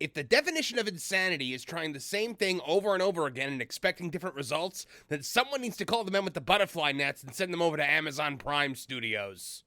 If the definition of insanity is trying the same thing over and over again and expecting different results, then someone needs to call the men with the butterfly nets and send them over to Amazon Prime Studios.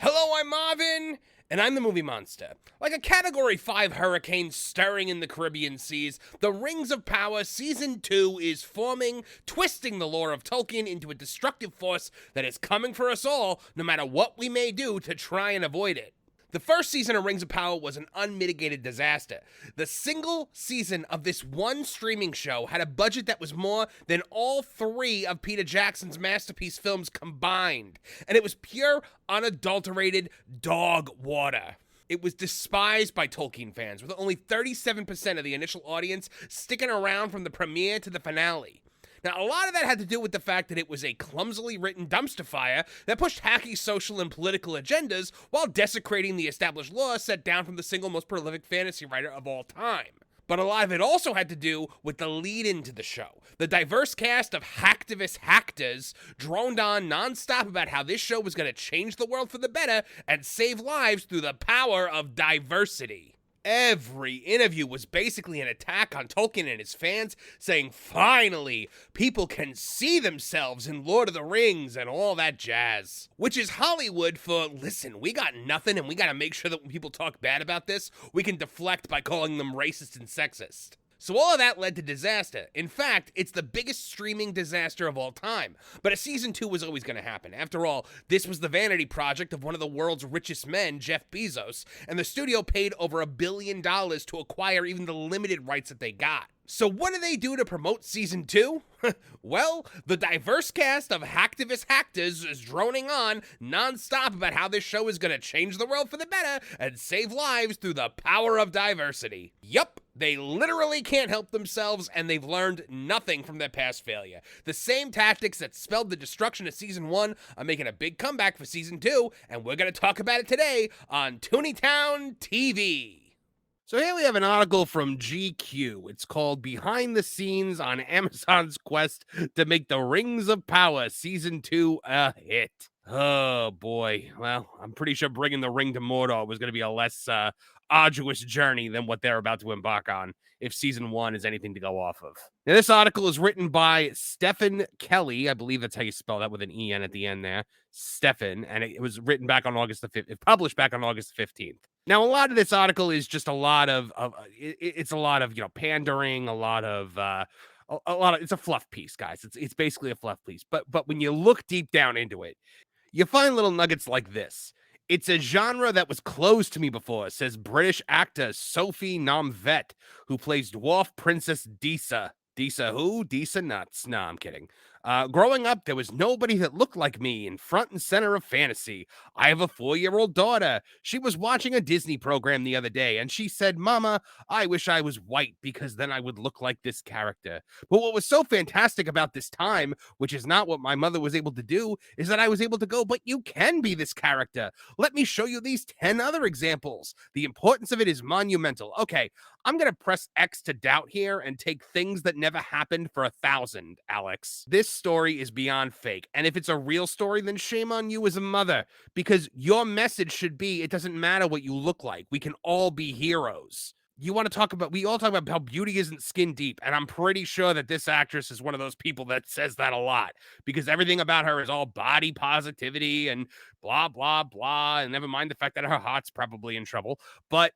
Hello, I'm Marvin, and I'm the movie monster. Like a Category 5 hurricane stirring in the Caribbean seas, the Rings of Power Season 2 is forming, twisting the lore of Tolkien into a destructive force that is coming for us all, no matter what we may do to try and avoid it. The first season of Rings of Power was an unmitigated disaster. The single season of this one streaming show had a budget that was more than all three of Peter Jackson's masterpiece films combined, and it was pure, unadulterated dog water. It was despised by Tolkien fans, with only 37% of the initial audience sticking around from the premiere to the finale. Now, a lot of that had to do with the fact that it was a clumsily written dumpster fire that pushed hacky social and political agendas while desecrating the established law set down from the single most prolific fantasy writer of all time. But a lot of it also had to do with the lead-in to the show. The diverse cast of hacktivist actors droned on nonstop about how this show was going to change the world for the better and save lives through the power of diversity. Every interview was basically an attack on Tolkien and his fans, saying, finally, people can see themselves in Lord of the Rings and all that jazz. Which is Hollywood for, listen, we got nothing and we gotta make sure that when people talk bad about this, we can deflect by calling them racist and sexist. So all of that led to disaster. In fact, it's the biggest streaming disaster of all time. But a season 2 was always going to happen. After all, this was the vanity project of one of the world's richest men, Jeff Bezos, and the studio paid over $1 billion to acquire even the limited rights that they got. So what do they do to promote season 2? Well, the diverse cast of hacktivist actors is droning on nonstop about how this show is going to change the world for the better and save lives through the power of diversity. Yup, they literally can't help themselves, and they've learned nothing from their past failure. The same tactics that spelled the destruction of season 1 are making a big comeback for season 2, and we're going to talk about it today on Tooney TV. So here we have an article from GQ. It's called Behind the Scenes on Amazon's Quest to Make the Rings of Power Season 2 a Hit. Oh boy. Well, I'm pretty sure bringing the ring to Mordor was going to be a less arduous journey than what they're about to embark on if season 1 is anything to go off of. Now, this article is written by Stephen Kelly. I believe that's how you spell that, with an E-N at the end there. Stephen. And it was written back on August the 5th. It published back on August the 15th. Now, a lot of this article is just a lot of it's a lot of, pandering, a lot of it's a fluff piece, guys. It's basically a fluff piece. But when you look deep down into it, you find little nuggets like this. It's a genre that was closed to me before, says British actor Sophie Nomvet, who plays dwarf princess Disa. Disa who? Disa nuts. No, I'm kidding. Growing up, there was nobody that looked like me in front and center of fantasy. I have a 4-year-old daughter. She was watching a Disney program the other day, and she said, Mama, I wish I was white because then I would look like this character. But what was so fantastic about this time, which is not what my mother was able to do, is that I was able to go, but you can be this character. Let me show you these 10 other examples. The importance of it is monumental. Okay, I'm going to press X to doubt here and take things that never happened for 1,000, Alex. This story is beyond fake. And if it's a real story, then shame on you as a mother, because your message should be, it doesn't matter what you look like. We can all be heroes. We all talk about how beauty isn't skin deep. And I'm pretty sure that this actress is one of those people that says that a lot, because everything about her is all body positivity and blah, blah, blah. And never mind the fact that her heart's probably in trouble. But,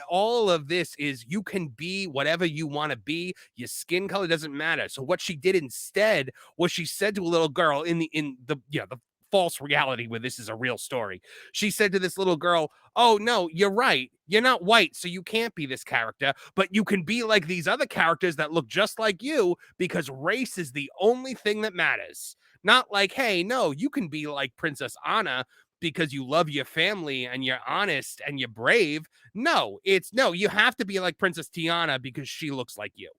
all of this is, you can be whatever you want to be. Your skin color doesn't matter. So what she did instead was she said to a little girl in the false reality where this is a real story. She said to this little girl, oh, no, you're right. You're not white, so you can't be this character, but you can be like these other characters that look just like you, because race is the only thing that matters. Not like, hey, no, you can be like Princess Anna because you love your family and you're honest and you're brave. No, you have to be like Princess Tiana because she looks like you.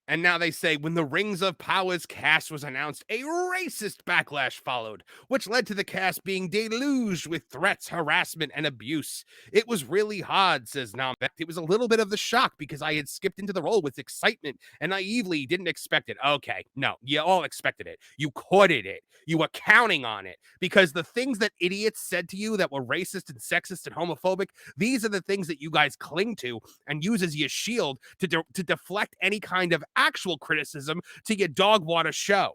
And now they say when the Rings of Power's cast was announced, a racist backlash followed, which led to the cast being deluged with threats, harassment, and abuse. It was really hard, says Nambeck. It was a little bit of the shock because I had skipped into the role with excitement and naively didn't expect it. Okay, no, you all expected it. You courted it. You were counting on it because the things that idiots said to you that were racist and sexist and homophobic, these are the things that you guys cling to and use as your shield to deflect any kind of actual criticism to your dog water show.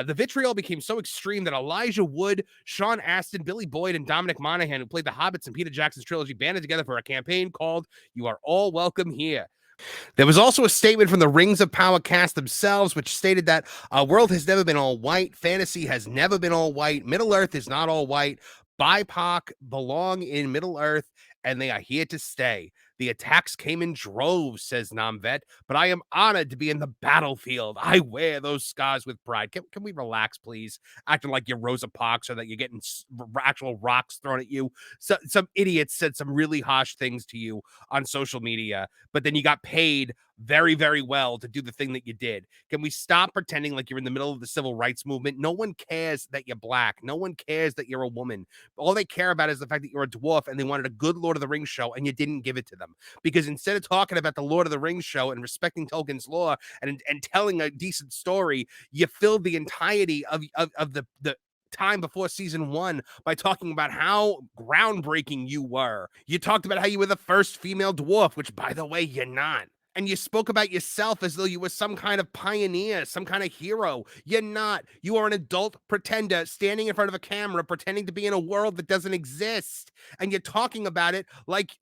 The vitriol became so extreme that Elijah Wood, Sean Astin, Billy Boyd, and Dominic Monaghan, who played the Hobbits in Peter Jackson's trilogy, banded together for a campaign called You Are All Welcome Here. There was also a statement from the Rings of Power cast themselves, which stated that our world has never been all white, fantasy has never been all white, Middle Earth is not all white, BIPOC belong in Middle Earth, and they are here to stay. The attacks came in droves, says Namvet, but I am honored to be in the battlefield. I wear those scars with pride. Can we relax, please? Acting like you're Rosa Parks or that you're getting actual rocks thrown at you. So, some idiots said some really harsh things to you on social media, but then you got paid very, very well to do the thing that you did. Can we stop pretending like you're in the middle of the civil rights movement? No one cares that you're black. No one cares that you're a woman. All they care about is the fact that you're a dwarf and they wanted a good Lord of the Rings show and you didn't give it to them. Because instead of talking about the Lord of the Rings show and respecting Tolkien's lore and telling a decent story, you filled the entirety of the time before season 1 by talking about how groundbreaking you were. You talked about how you were the first female dwarf, which, by the way, you're not. And you spoke about yourself as though you were some kind of pioneer, some kind of hero. You're not. You are an adult pretender standing in front of a camera pretending to be in a world that doesn't exist. And you're talking about it like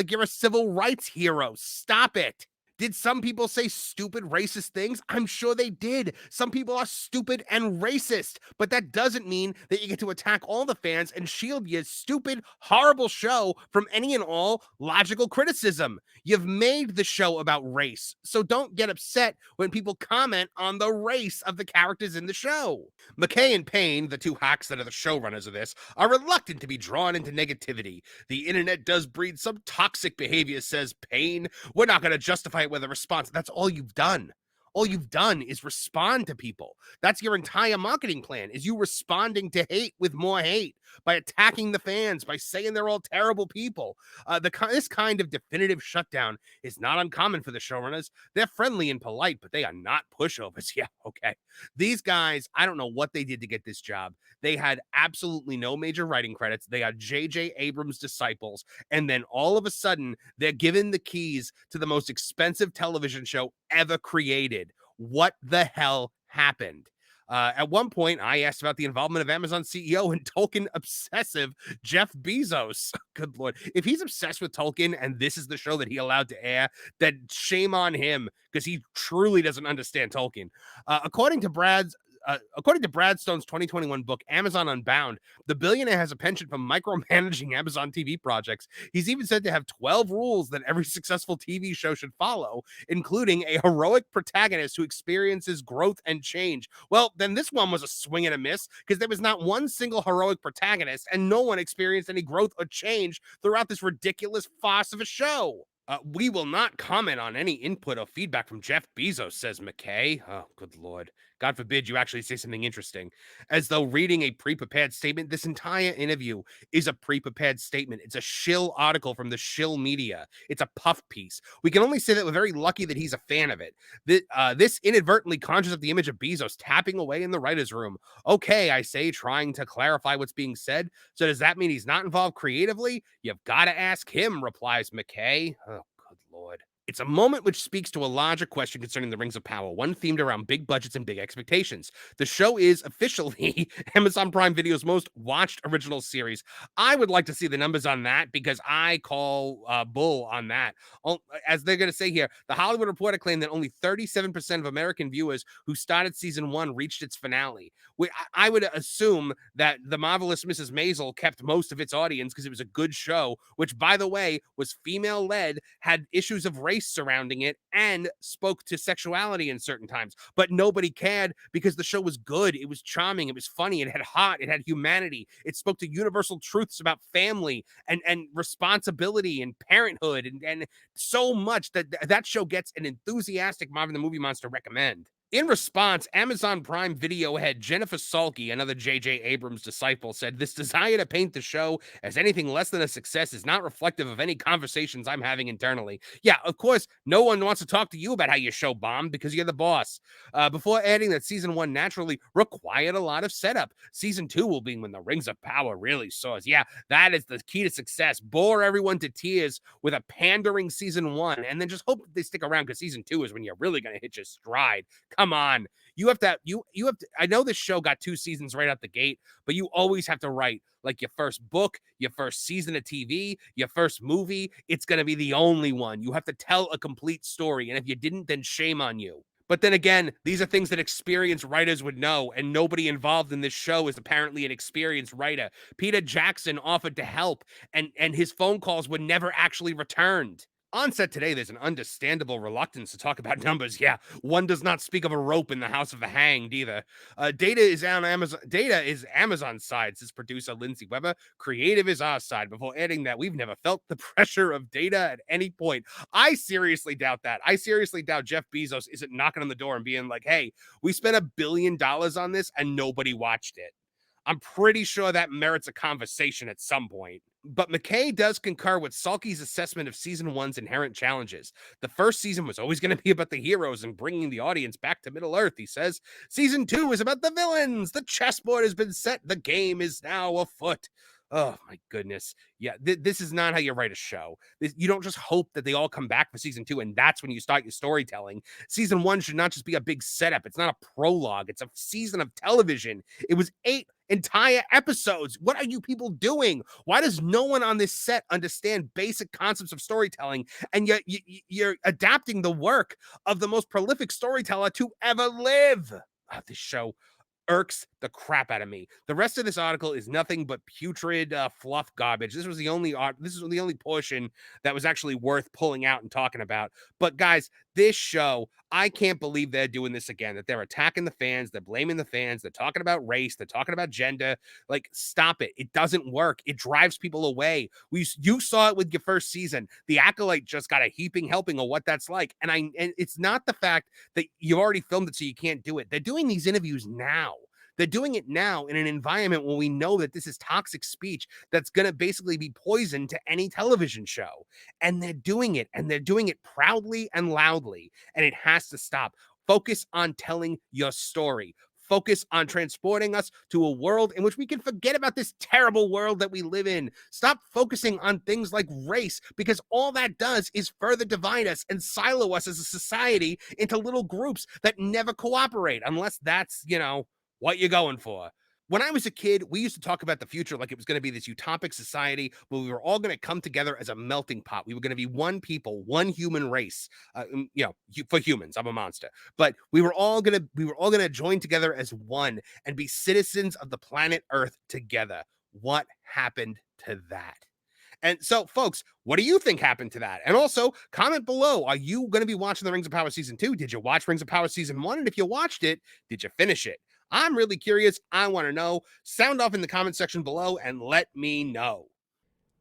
you're a civil rights hero. Stop it. Did some people say stupid racist things? I'm sure they did. Some people are stupid and racist, but that doesn't mean that you get to attack all the fans and shield your stupid, horrible show from any and all logical criticism. You've made the show about race, so don't get upset when people comment on the race of the characters in the show. McKay and Payne, the two hacks that are the showrunners of this, are reluctant to be drawn into negativity. The internet does breed some toxic behavior, says Payne. We're not going to justify it with a response. That's all you've done. All you've done is respond to people. That's your entire marketing plan, is you responding to hate with more hate by attacking the fans, by saying they're all terrible people. This kind of definitive shutdown is not uncommon for the showrunners. They're friendly and polite, but they are not pushovers. Yeah, okay. These guys, I don't know what they did to get this job. They had absolutely no major writing credits. They are J.J. Abrams' disciples. And then all of a sudden, they're given the keys to the most expensive television show ever created. What the hell happened? At one point, I asked about the involvement of Amazon CEO and Tolkien obsessive Jeff Bezos. Good Lord. If he's obsessed with Tolkien and this is the show that he allowed to air, then shame on him because he truly doesn't understand Tolkien. According to Brad Stone's 2021 book, Amazon Unbound, the billionaire has a penchant for micromanaging Amazon TV projects. He's even said to have 12 rules that every successful TV show should follow, including a heroic protagonist who experiences growth and change. Well, then this one was a swing and a miss because there was not one single heroic protagonist and no one experienced any growth or change throughout this ridiculous farce of a show. We will not comment on any input or feedback from Jeff Bezos, says McKay. Oh, good Lord. God forbid you actually say something interesting. As though reading a pre-prepared statement, this entire interview is a pre-prepared statement. It's a shill article from the shill media. It's a puff piece. We can only say that we're very lucky that he's a fan of it. This inadvertently conjures up the image of Bezos tapping away in the writer's room. Okay, I say, trying to clarify what's being said. So does that mean he's not involved creatively? You've got to ask him, replies McKay. Oh, good Lord. It's a moment which speaks to a larger question concerning the Rings of Power, one themed around big budgets and big expectations. The show is officially Amazon Prime Video's most watched original series. I would like to see the numbers on that because I call bull on that. As they're going to say here, the Hollywood Reporter claimed that only 37% of American viewers who started season 1 reached its finale. I would assume that The Marvelous Mrs. Maisel kept most of its audience because it was a good show, which, by the way, was female-led, had issues of racism race surrounding it and spoke to sexuality in certain times. But nobody cared because the show was good. It was charming. It was funny. It had heart. It had humanity. It spoke to universal truths about family and responsibility and parenthood and so much that show gets an enthusiastic Marvin the Movie Monster recommend. In response, Amazon Prime Video head Jennifer Salke, another J.J. Abrams disciple, said, "This desire to paint the show as anything less than a success is not reflective of any conversations I'm having internally." Yeah, of course, no one wants to talk to you about how your show bombed because you're the boss. Before adding that season 1 naturally required a lot of setup. Season 2 will be when the Rings of Power really soars. Yeah, that is the key to success. Bore everyone to tears with a pandering season 1, and then just hope that they stick around because season 2 is when you're really going to hit your stride. Come on. You have to I know this show got 2 seasons right out the gate, but you always have to write like your first book, your first season of TV, your first movie. It's going to be the only one. You have to tell a complete story. And if you didn't, then shame on you. But then again, these are things that experienced writers would know, and nobody involved in this show is apparently an experienced writer. Peter Jackson offered to help, and his phone calls were never actually returned. On set today, there's an understandable reluctance to talk about numbers. Yeah, one does not speak of a rope in the house of the hanged either. Data is on Amazon. Data is Amazon's side, says producer Lindsay Weber. Creative is our side. Before adding that, we've never felt the pressure of Data at any point. I seriously doubt that. I seriously doubt Jeff Bezos isn't knocking on the door and being like, "Hey, we spent $1 billion on this and nobody watched it." I'm pretty sure that merits a conversation at some point. But McKay does concur with Salke's assessment of season 1's inherent challenges. The first season was always going to be about the heroes and bringing the audience back to Middle Earth, he says. Season 2 is about the villains. The chessboard has been set. The game is now afoot. Oh, my goodness. Yeah, this is not how you write a show. You don't just hope that they all come back for season 2, and that's when you start your storytelling. Season 1 should not just be a big setup. It's not a prologue. It's a season of television. It was 8 entire episodes. What are you people doing? Why does no one on this set understand basic concepts of storytelling? And yet you're adapting the work of the most prolific storyteller to ever live. Oh, this show irks the crap out of me. The rest of this article is nothing but putrid fluff garbage. This was the only portion that was actually worth pulling out and talking about. But guys, this show, I can't believe they're doing this again, that they're attacking the fans, they're blaming the fans, they're talking about race, they're talking about gender. Like, stop it. It doesn't work. It drives people away. You saw it with your first season. The Acolyte just got a heaping helping of what that's like. And it's not the fact that you already filmed it so you can't do it. They're doing these interviews now. They're doing it now in an environment where we know that this is toxic speech that's going to basically be poison to any television show. And they're doing it, and they're doing it proudly and loudly. And it has to stop. Focus on telling your story. Focus on transporting us to a world in which we can forget about this terrible world that we live in. Stop focusing on things like race, because all that does is further divide us and silo us as a society into little groups that never cooperate, unless that's, what you're going for. When I was a kid, we used to talk about the future like it was going to be this utopic society where we were all going to come together as a melting pot. We were going to be one people, one human race. For humans, I'm a monster. But we were all going to join together as one and be citizens of the planet Earth together. What happened to that? And so, folks, what do you think happened to that? And also, comment below. Are you going to be watching The Rings of Power Season 2? Did you watch Rings of Power Season 1? And if you watched it, did you finish it? I'm really curious. I want to know. Sound off in the comment section below and let me know.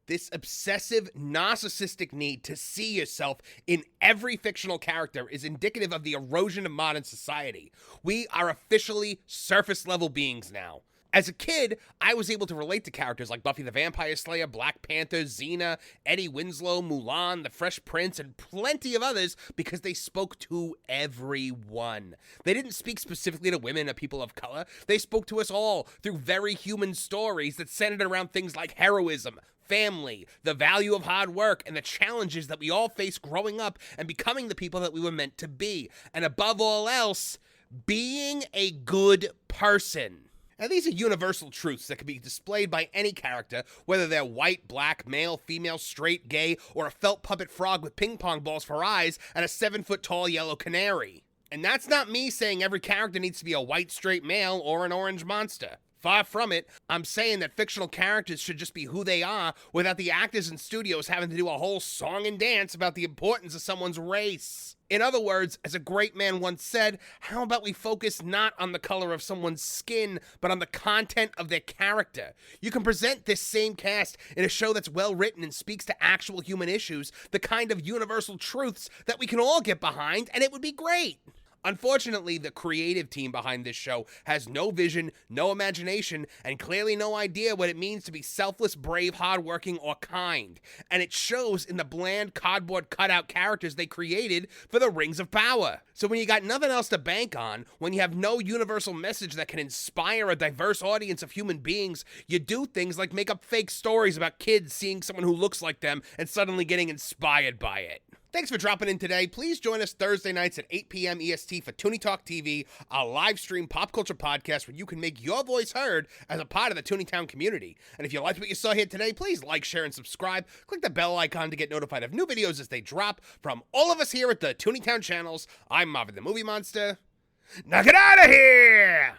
This obsessive, narcissistic need to see yourself in every fictional character is indicative of the erosion of modern society. We are officially surface-level beings now. As a kid, I was able to relate to characters like Buffy the Vampire Slayer, Black Panther, Xena, Eddie Winslow, Mulan, The Fresh Prince, and plenty of others because they spoke to everyone. They didn't speak specifically to women or people of color. They spoke to us all through very human stories that centered around things like heroism, family, the value of hard work, and the challenges that we all face growing up and becoming the people that we were meant to be. And above all else, being a good person. Now, these are universal truths that can be displayed by any character, whether they're white, black, male, female, straight, gay, or a felt puppet frog with ping pong balls for eyes and a 7-foot-tall yellow canary. And that's not me saying every character needs to be a white, straight male or an orange monster. Far from it. I'm saying that fictional characters should just be who they are without the actors and studios having to do a whole song and dance about the importance of someone's race. In other words, as a great man once said, how about we focus not on the color of someone's skin, but on the content of their character? You can present this same cast in a show that's well written and speaks to actual human issues, the kind of universal truths that we can all get behind, and it would be great. Unfortunately, the creative team behind this show has no vision, no imagination, and clearly no idea what it means to be selfless, brave, hardworking, or kind. And it shows in the bland, cardboard cutout characters they created for the Rings of Power. So when you got nothing else to bank on, when you have no universal message that can inspire a diverse audience of human beings, you do things like make up fake stories about kids seeing someone who looks like them and suddenly getting inspired by it. Thanks for dropping in today. Please join us Thursday nights at 8 p.m. EST for Tooney Talk TV, a live stream pop culture podcast where you can make your voice heard as a part of the Tooneytown community. And if you liked what you saw here today, please like, share, and subscribe. Click the bell icon to get notified of new videos as they drop. From all of us here at the Tooneytown channels, I'm Marvin the Movie Monster. Now get out of here!